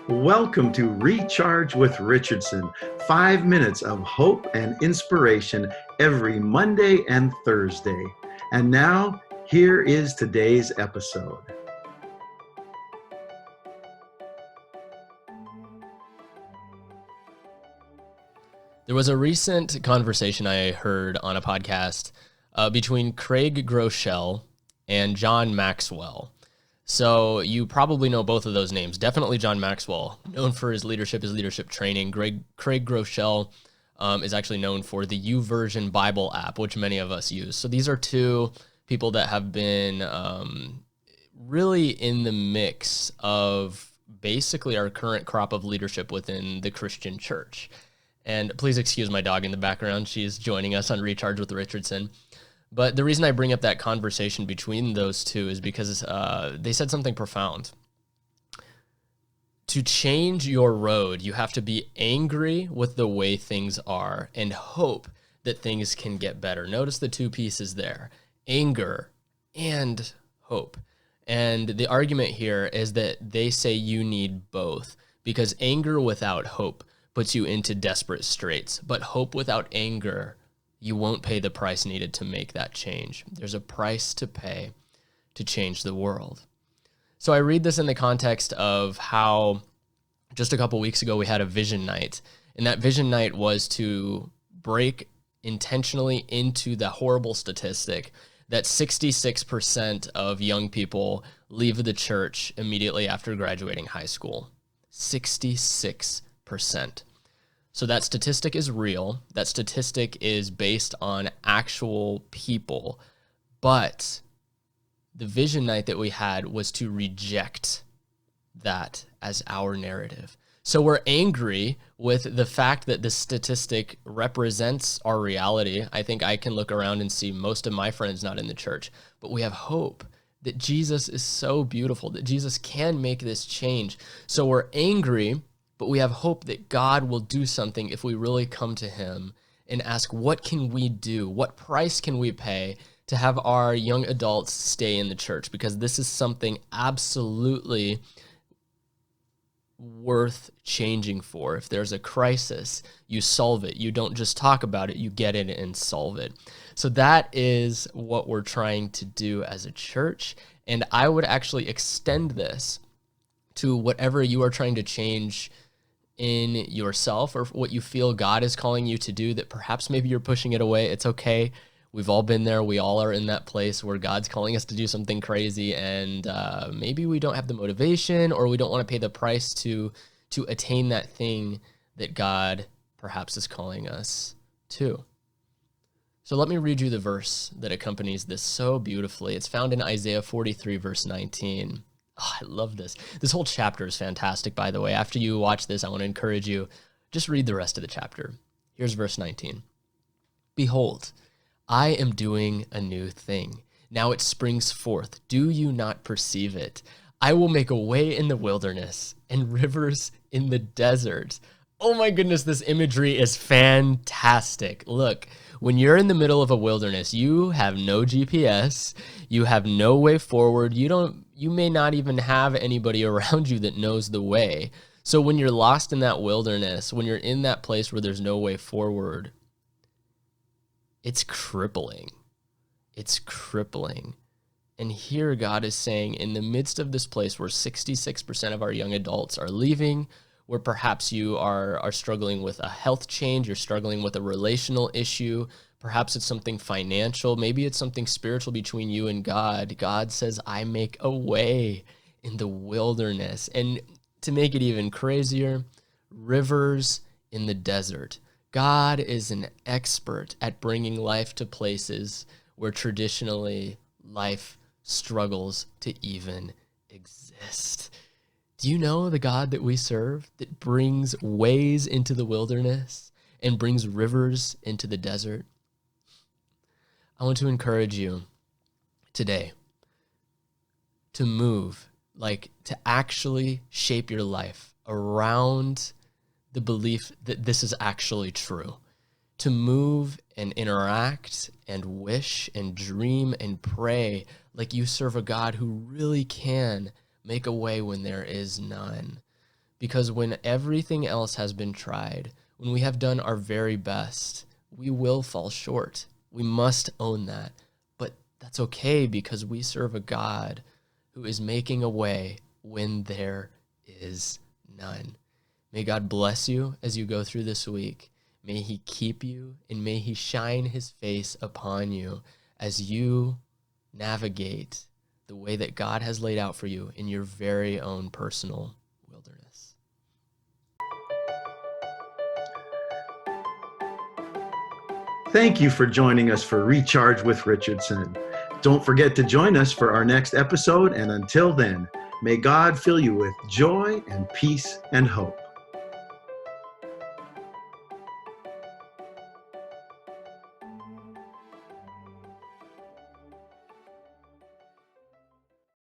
Welcome to Recharge with Richardson, 5 minutes of hope and inspiration every Monday and Thursday. And now, here is today's episode. There was a recent conversation I heard on a podcast between Craig Groeschel and John Maxwell. So you probably know both of those names. Definitely John Maxwell, known for his leadership training. Craig Groeschel is actually known for the YouVersion Bible app, which many of us use. So these are two people that have been really in the mix of basically our current crop of leadership within the Christian church. And please excuse my dog in the background. She's joining us on Recharge with Richardson. But the reason I bring up that conversation between those two is because they said something profound. To change your road, you have to be angry with the way things are and hope that things can get better. Notice the two pieces there, anger and hope. And the argument here is that they say you need both, because anger without hope puts you into desperate straits. But hope without anger, you won't pay the price needed to make that change. There's a price to pay to change the world. So I read this in the context of how just a couple weeks ago we had a vision night. And that vision night was to break intentionally into the horrible statistic that 66% of young people leave the church immediately after graduating high school. 66%. So that statistic is real. That statistic is based on actual people. But the vision night that we had was to reject that as our narrative. So we're angry with the fact that the statistic represents our reality. I think I can look around and see most of my friends not in the church, but we have hope that Jesus is so beautiful, that Jesus can make this change. So we're angry, but we have hope that God will do something if we really come to him and ask, what can we do? What price can we pay to have our young adults stay in the church? Because this is something absolutely worth changing for. If there's a crisis, you solve it. You don't just talk about it, you get in and solve it. So that is what we're trying to do as a church. And I would actually extend this to whatever you are trying to change in yourself, or what you feel God is calling you to do that perhaps maybe you're pushing it away. It's okay. We've all been there. We all are in that place where God's calling us to do something crazy, and maybe we don't have the motivation, or we don't want to pay the price to attain that thing that God perhaps is calling us to. So let me read you the verse that accompanies this so beautifully. It's found in Isaiah 43, verse 19. Oh, I love this. This whole chapter is fantastic, by the way. After you watch this, I want to encourage you, just read the rest of the chapter. Here's verse 19. Behold, I am doing a new thing. Now it springs forth. Do you not perceive it? I will make a way in the wilderness and rivers in the desert. Oh my goodness, this imagery is fantastic. Look, when you're in the middle of a wilderness, you have no GPS, you have no way forward, you may not even have anybody around you that knows the way. So when you're lost in that wilderness, when you're in that place where there's no way forward, it's crippling. It's crippling. And here God is saying, in the midst of this place where 66% of our young adults are leaving, where perhaps you are struggling with a health change, you're struggling with a relational issue, perhaps it's something financial, maybe it's something spiritual between you and God. God says, I make a way in the wilderness. And to make it even crazier, rivers in the desert. God is an expert at bringing life to places where traditionally life struggles to even exist. Do you know the God that we serve, that brings ways into the wilderness and brings rivers into the desert? I want to encourage you today to move, to actually shape your life around the belief that this is actually true. To move and interact and wish and dream and pray like you serve a God who really can make a way when there is none. Because when everything else has been tried, when we have done our very best, we will fall short. We must own that. But that's okay because we serve a God who is making a way when there is none. May God bless you as you go through this week. May he keep you, and may he shine his face upon you as you navigate the way that God has laid out for you in your very own personal wilderness. Thank you for joining us for Recharge with Richardson. Don't forget to join us for our next episode, and until then, may God fill you with joy and peace and hope.